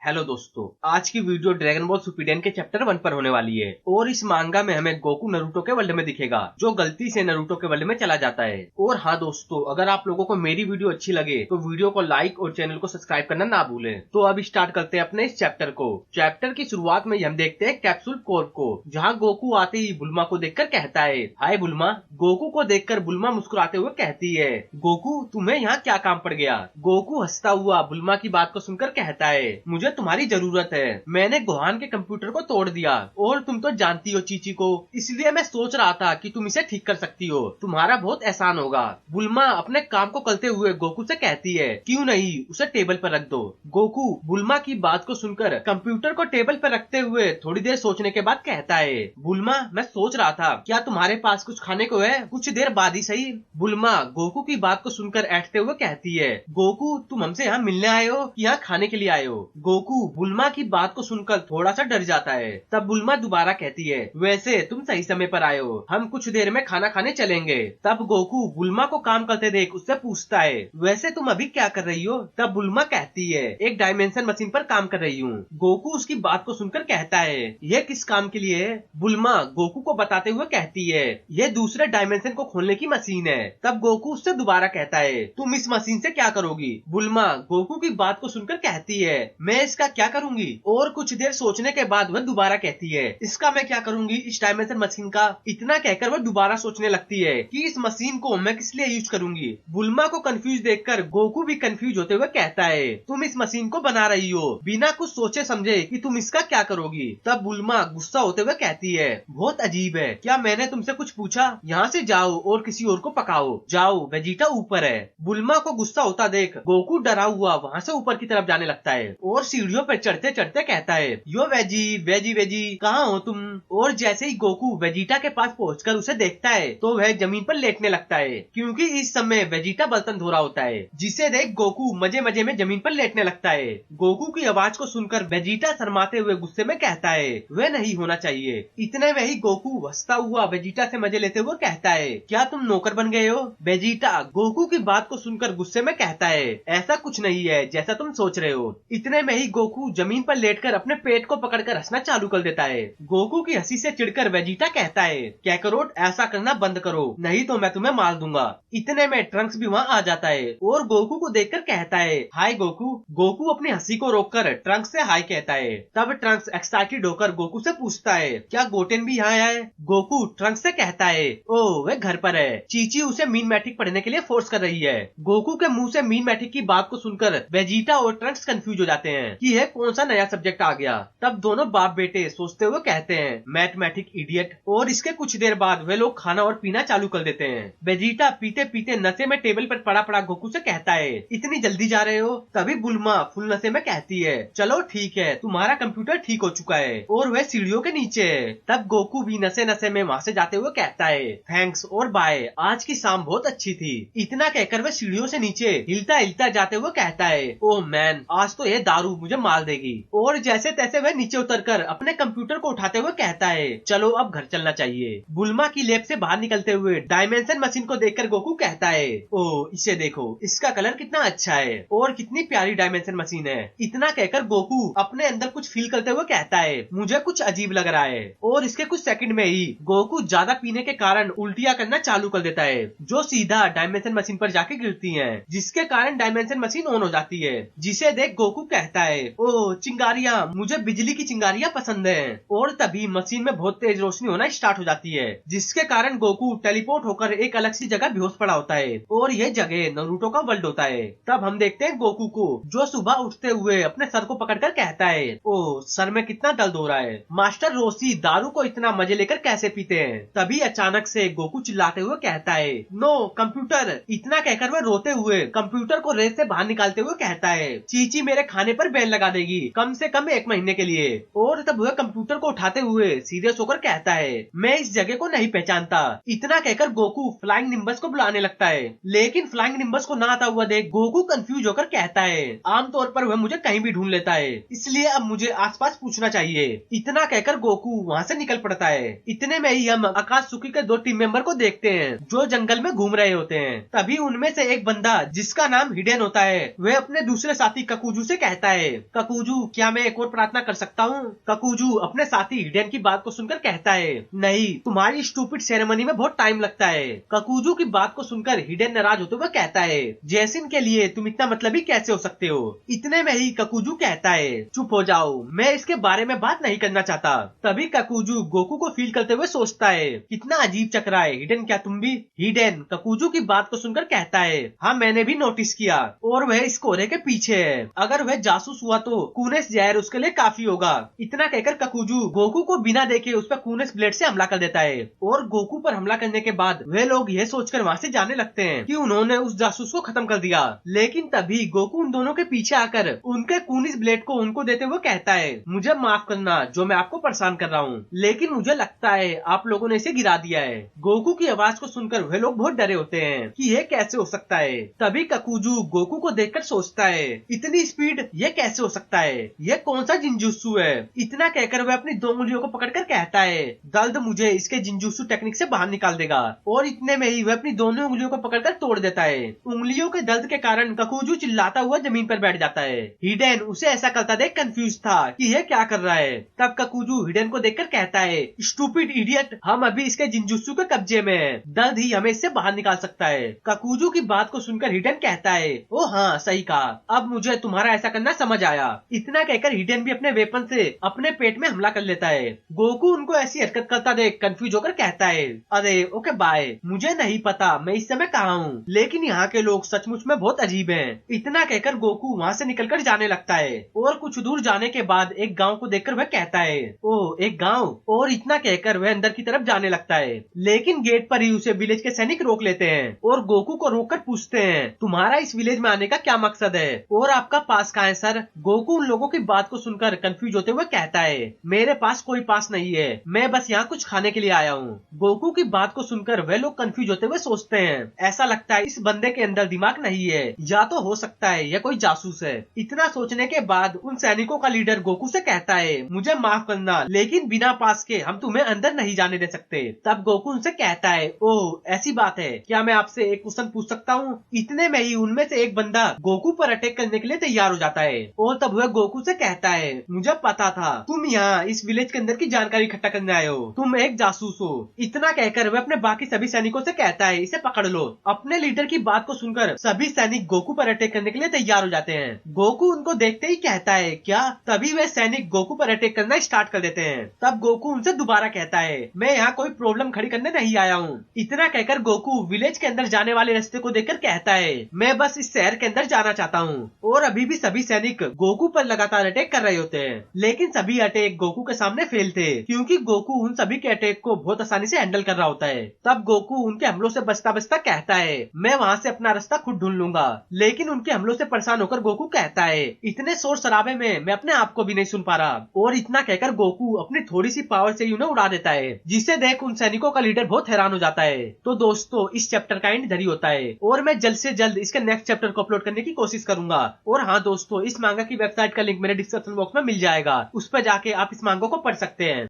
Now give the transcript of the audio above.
Hello दोस्तों, आज की वीडियो ड्रैगन बॉल सुपीरियन के चैप्टर 1 पर होने वाली है और इस मांगा में हमें गोकू नरूटो के वर्ल्ड में दिखेगा जो गलती से नरूटो के वर्ल्ड में चला जाता है। और हाँ दोस्तों, अगर आप लोगों को मेरी वीडियो अच्छी लगे तो वीडियो को लाइक और चैनल को सब्सक्राइब करना ना भूलें। तो अब स्टार्ट करते हैं अपने इस चैप्टर को। चैप्टर की शुरुआत में हम देखते हैं कैप्सूल कोर्प को, जहाँ गोकू आते ही बुल्मा को देखकर कहता है, हाय बुल्मा। गोकू को देखकर बुल्मा मुस्कुराते हुए कहती है, गोकू तुम्हें यहाँ क्या काम पड़ गया। गोकू हंसता हुआ बुल्मा की बात को सुनकर कहता है, मुझे तुम्हारी जरूरत है। मैंने गोहान के कंप्यूटर को तोड़ दिया और तुम तो जानती हो चीची को, इसलिए मैं सोच रहा था कि तुम इसे ठीक कर सकती हो, तुम्हारा बहुत एहसान होगा। बुल्मा अपने काम को करते हुए गोकू से कहती है, क्यों नहीं, उसे टेबल पर रख दो। गोकू बुल्मा की बात को सुनकर कंप्यूटर को टेबल पर रखते हुए थोड़ी देर सोचने के बाद कहता है, बुल्मा मैं सोच रहा था क्या तुम्हारे पास कुछ खाने को है, कुछ देर बाद ही सही। बुल्मा गोकू की बात को सुनकर ऐठते हुए कहती है, गोकू तुम हमसे यहाँ मिलने आए हो कि यहाँ खाने के लिए आए हो। गोकू बुल्मा की बात को सुनकर थोड़ा सा डर जाता है। तब बुल्मा दोबारा कहती है, वैसे तुम सही समय पर आए हो, हम कुछ देर में खाना खाने चलेंगे। तब गोकू बुल्मा को काम करते देख उससे पूछता है, वैसे तुम अभी क्या कर रही हो। तब बुल्मा कहती है, एक डायमेंशन मशीन पर काम कर रही हूँ। गोकू उसकी बात को सुनकर कहता है, यह किस काम के लिए है। बुल्मा गोकू को बताते हुए कहती है, यह दूसरे डायमेंशन को खोलने की मशीन है। तब गोकू उससे दोबारा कहता है, तुम इस मशीन से क्या करोगी। बुल्मा गोकू की बात को सुनकर कहती है, मैं इसका क्या करूंगी। और कुछ देर सोचने के बाद वह दोबारा कहती है, इसका मैं क्या करूंगी, इस डायमेंशन मशीन का। इतना कहकर वह दोबारा सोचने लगती है कि इस मशीन को मैं किस लिए यूज करूंगी। बुल्मा को कंफ्यूज देखकर गोकू भी कंफ्यूज होते हुए कहता है, तुम इस मशीन को बना रही हो बिना कुछ सोचे समझे कि तुम इसका क्या करोगी। तब बुल्मा गुस्सा होते हुए कहती है, बहुत अजीब है, क्या मैंने तुमसे कुछ पूछा। यहाँ से जाओ और किसी और को पकाओ, जाओ वेजिटा ऊपर है। बुल्मा को गुस्सा होता देख गोकू डरा हुआ वहाँ से ऊपर की तरफ जाने लगता है और सीढ़ियों पर चढ़ते चढ़ते कहता है, यो वेजी वेजी वेजी कहाँ हो तुम। और जैसे ही गोकू वेजिटा के पास पहुंचकर उसे देखता है तो वह जमीन पर लेटने लगता है, क्योंकि इस समय वेजिटा बर्तन धो रहा होता है, जिसे देख गोकू मजे मजे में जमीन पर लेटने लगता है। गोकू की आवाज को सुनकर वेजिटा शर्माते हुए गुस्से में कहता है, वह नहीं होना चाहिए। इतने में ही गोकू हंसता हुआ वेजिटा से मजे लेते हुए कहता है, क्या तुम नौकर बन गए हो। वेजिटा गोकू की बात को सुनकर गुस्से में कहता है, ऐसा कुछ नहीं है जैसा तुम सोच रहे हो। इतने में ही गोकू जमीन पर लेटकर अपने पेट को पकड़कर हंसना चालू कर देता है। गोकू की हंसी से चिढ़कर वेजिटा कहता है, कैकरोट ऐसा करना बंद करो, नहीं तो मैं तुम्हें मार दूंगा। इतने में ट्रंक्स भी वहाँ आ जाता है और गोकू को देखकर कहता है, हाय गोकू। गोकू अपनी हंसी को रोककर ट्रंक्स से हाय कहता है। तब ट्रंक्स एक्साइटेड होकर गोकू से पूछता है, क्या गोटेन भी यहाँ है। गोकू ट्रंक्स से कहता है, ओ वे घर पर है, चीची उसे मीन मैट्रिक पढ़ने के लिए फोर्स कर रही है। गोकू के मुंह से मीन मैट्रिक की बात को सुनकर वेजिटा और ट्रंक्स कंफ्यूज हो जाते हैं कि यह कौन सा नया सब्जेक्ट आ गया। तब दोनों बाप बेटे सोचते हुए कहते हैं, मैथमेटिक इडियट। और इसके कुछ देर बाद वे लोग खाना और पीना चालू कर देते हैं। वेजिटा पीते पीते नशे में टेबल पर पड़ा पड़ा गोकू से कहता है, इतनी जल्दी जा रहे हो। तभी बुल्मा फुल नशे में कहती है, चलो ठीक है, तुम्हारा कंप्यूटर ठीक हो चुका है और वह सीढ़ियों के नीचे है। तब गोकू भी नशे नशे में वहाँ से जाते हुए कहता है, थैंक्स और बाय, आज की शाम बहुत अच्छी थी। इतना कहकर वह सीढ़ियों से नीचे हिलता हिलता जाते हुए कहता है, ओह मैन, आज तो यह दारू मुझे मार देगी। और जैसे तैसे वह नीचे उतरकर अपने कंप्यूटर को उठाते हुए कहता है, चलो अब घर चलना चाहिए। बुल्मा की लैब से बाहर निकलते हुए डायमेंशन मशीन को देखकर गोकू कहता है, ओह इसे देखो, इसका कलर कितना अच्छा है और कितनी प्यारी डायमेंशन मशीन है। इतना कहकर गोकू अपने अंदर कुछ फील करते हुए कहता है, मुझे कुछ अजीब लग रहा है। और इसके कुछ सेकंड में ही गोकू ज्यादा पीने के कारण उल्टियां करना चालू कर देता है, जो सीधा डायमेंशन मशीन पर जाके गिरती है, जिसके कारण डायमेंशन मशीन ऑन हो जाती है। जिसे देख गोकू कहता है, ओह चिंगारियां, मुझे बिजली की चिंगारियां पसंद है। और तभी मशीन में बहुत तेज रोशनी होना स्टार्ट हो जाती है, जिसके कारण गोकू टेलीपोर्ट होकर एक अलग सी जगह बेहोश पड़ा होता है और यह जगह नरूटो का वर्ल्ड होता है। तब हम देखते हैं गोकू को, जो सुबह उठते हुए अपने सर को पकड़कर कहता है, ओह सर में कितना दर्द हो रहा है, मास्टर रोसी दारू को इतना मजे लेकर कैसे पीते हैं। तभी अचानक से गोकू चिल्लाते हुए कहता है, नो कंप्यूटर। इतना कहकर वह रोते हुए कंप्यूटर को रेत से बाहर निकालते हुए कहता है, चीची मेरे खाने पर बैन लगा देगी, कम से कम 1 महीने के लिए। और तब वह कंप्यूटर को उठाते हुए सीरियस होकर कहता है, मैं इस जगह को नहीं पहचानता। इतना कहकर गोकू फ्लाइंग निम्बस को बुलाने लगता है, लेकिन फ्लाइंग निम्बस को ना आता हुआ देख गोकू कंफ्यूज होकर कहता है, आमतौर पर वह मुझे कहीं भी ढूंढ लेता है, इसलिए अब मुझे आसपास पूछना चाहिए। इतना कहकर गोकू वहाँ से निकल पड़ता है। इतने में ही हम आकात्सुकी के 2 टीम मेंबर को देखते हैं जो जंगल में घूम रहे होते हैं। तभी उनमें से एक बंदा जिसका नाम हिडेन होता है, वह अपने दूसरे साथी ककूजू से कहता है, ककूजू क्या मैं एक और प्रार्थना कर सकता हूँ? ककूजू अपने साथी हिडेन की बात को सुनकर कहता है, नहीं, तुम्हारी स्टूपिड सेरेमनी में बहुत टाइम लगता है। ककूजू की बात को सुनकर हिडेन नाराज होते हुए कहता है, जैसिन के लिए तुम इतना मतलबी कैसे हो सकते हो? इतने में ही ककूजू कहता है, चुप हो जाओ, मैं इसके बारे में बात नहीं करना चाहता। तभी ककूजू गोकू को फील करते हुए सोचता है, कितना अजीब चक्रा है। हिडेन क्या तुम भी? हिडेन ककूजू की बात को सुनकर कहता है, हाँ मैंने भी नोटिस किया, और वह इस कोरे के पीछे है। अगर वह जासूस हुआ तो कूनेस जहर उसके लिए काफी होगा। इतना कहकर ककूजू गोकू को बिना देखे उस पर कूनेस ब्लेड से हमला कर देता है, और गोकू पर हमला करने के बाद वे लोग यह सोचकर वहाँ से जाने लगते हैं कि उन्होंने उस जासूस को खत्म कर दिया। लेकिन तभी गोकू उन दोनों के पीछे आकर उनके कूनिस ब्लेड को उनको देते हुए कहता है, मुझे माफ करना जो मैं आपको परेशान कर रहा हूँ, लेकिन मुझे लगता है आप लोगों ने इसे गिरा दिया है। गोकू की आवाज को सुनकर वे लोग बहुत डरे होते हैं कि यह कैसे हो सकता है। तभी ककूजू गोकू को देखकर सोचता है, इतनी स्पीड ये कैसे हो सकता है? ये कौन सा जिंजुत्सु है? इतना कहकर वह अपनी 2 उंगलियों को पकड़कर कहता है, दर्द मुझे इसके जिंजुत्सु टेक्निक से बाहर निकाल देगा। और इतने में ही वह अपनी दोनों उंगलियों को पकड़कर तोड़ देता है। उंगलियों के दर्द के कारण ककूजू चिल्लाता हुआ जमीन पर बैठ जाता है। हिडेन उसे ऐसा करता देख कंफ्यूज था कि यह क्या कर रहा है। तब ककूजू हिडेन को देखकर कहता है, स्टूपिड इडियट, हम अभी इसके जिंजुत्सु के कब्जे में हैं। दर्द ही हमें इससे बाहर निकाल सकता है। ककूजू की बात को सुनकर हिडेन कहता है, ओ हाँ सही कहा, अब मुझे तुम्हारा ऐसा करना समझ आया। इतना कहकर हिडेन भी अपने वेपन से अपने पेट में हमला कर लेता है। गोकू उनको ऐसी हरकत करता देख कंफ्यूज होकर कहता है, अरे ओके बाय, मुझे नहीं पता मैं इस समय कहाँ हूँ, लेकिन यहाँ के लोग सचमुच में बहुत अजीब हैं। इतना कहकर गोकू वहाँ से निकलकर जाने लगता है, और कुछ दूर जाने के बाद एक गांव को देखकर वह कहता है, ओ एक गांव, और इतना कहकर वह अंदर की तरफ जाने लगता है। लेकिन गेट पर ही उसे विलेज के सैनिक रोक लेते हैं और गोकू को रोककर पूछते हैं, तुम्हारा इस विलेज में आने का क्या मकसद है और आपका पास कहाँ है सर? गोकू उन लोगों की बात को सुनकर कंफ्यूज होते हुए कहता है, मेरे पास कोई पास नहीं है, मैं बस यहाँ कुछ खाने के लिए आया हूँ। गोकू की बात को सुनकर वह लोग कंफ्यूज होते हुए सोचते हैं, ऐसा लगता है इस बंदे के अंदर दिमाग नहीं है, या तो हो सकता है यह कोई जासूस है। इतना सोचने के बाद उन सैनिकों का लीडर गोकू से कहता है, मुझे माफ करना, लेकिन बिना पास के हम तुम्हें अंदर नहीं जाने दे सकते। तब गोकू उनसे कहता है, ओह ऐसी बात है, क्या मैं आपसे एक क्वेश्चन पूछ सकता हूँ? इतने में ही उनमें से एक बंदा गोकू पर अटैक करने के लिए तैयार हो जाता है, और तब वह गोकू से कहता है, मुझे पता था तुम यहाँ इस विलेज के अंदर की जानकारी इकट्ठा करने आए हो, तुम एक जासूस हो। इतना कहकर वह अपने बाकी सभी सैनिकों से कहता है, इसे पकड़ लो। अपने लीडर की बात को सुनकर सभी सैनिक गोकू पर अटैक करने के लिए तैयार हो जाते हैं। गोकू उनको देखते ही कहता है, क्या? तभी वे सैनिक गोकू पर अटैक करना स्टार्ट कर देते हैं। तब गोकू उनसे दोबारा कहता है, मैं यहाँ कोई प्रॉब्लम खड़ी करने नहीं आया हूँ। इतना कहकर गोकू विलेज के अंदर जाने वाले रास्ते को देखकर कहता है, मैं बस इस शहर के अंदर जाना चाहता हूँ। और अभी भी सभी सैनिक गोकू पर लगातार अटैक कर रहे होते हैं, लेकिन सभी अटैक गोकू के सामने फेल थे, क्योंकि गोकू उन सभी के अटैक को बहुत आसानी से हैंडल कर रहा होता है। तब गोकू उनके हमलों से बचता बचता कहता है, मैं वहाँ से अपना रास्ता खुद ढूंढ लूंगा। लेकिन उनके हमलों से परेशान होकर गोकू कहता है, इतने शोर शराबे में मैं अपने आप को भी नहीं सुन पा रहा। और इतना कहकर गोकू अपनी थोड़ी सी पावर से उन्हें उड़ा देता है, जिसे देख उन सैनिकों का लीडर बहुत हैरान हो जाता है। तो दोस्तों इस चैप्टर का एंड इधर ही होता है, और मैं जल्द से जल्द इसके नेक्स्ट चैप्टर को अपलोड करने की कोशिश करूंगा। और हाँ दोस्तों, इस मांगा की वेबसाइट का लिंक मेरे डिस्क्रिप्शन बॉक्स में मिल जाएगा, उस पर जाके आप इस मांगो को पढ़ सकते हैं।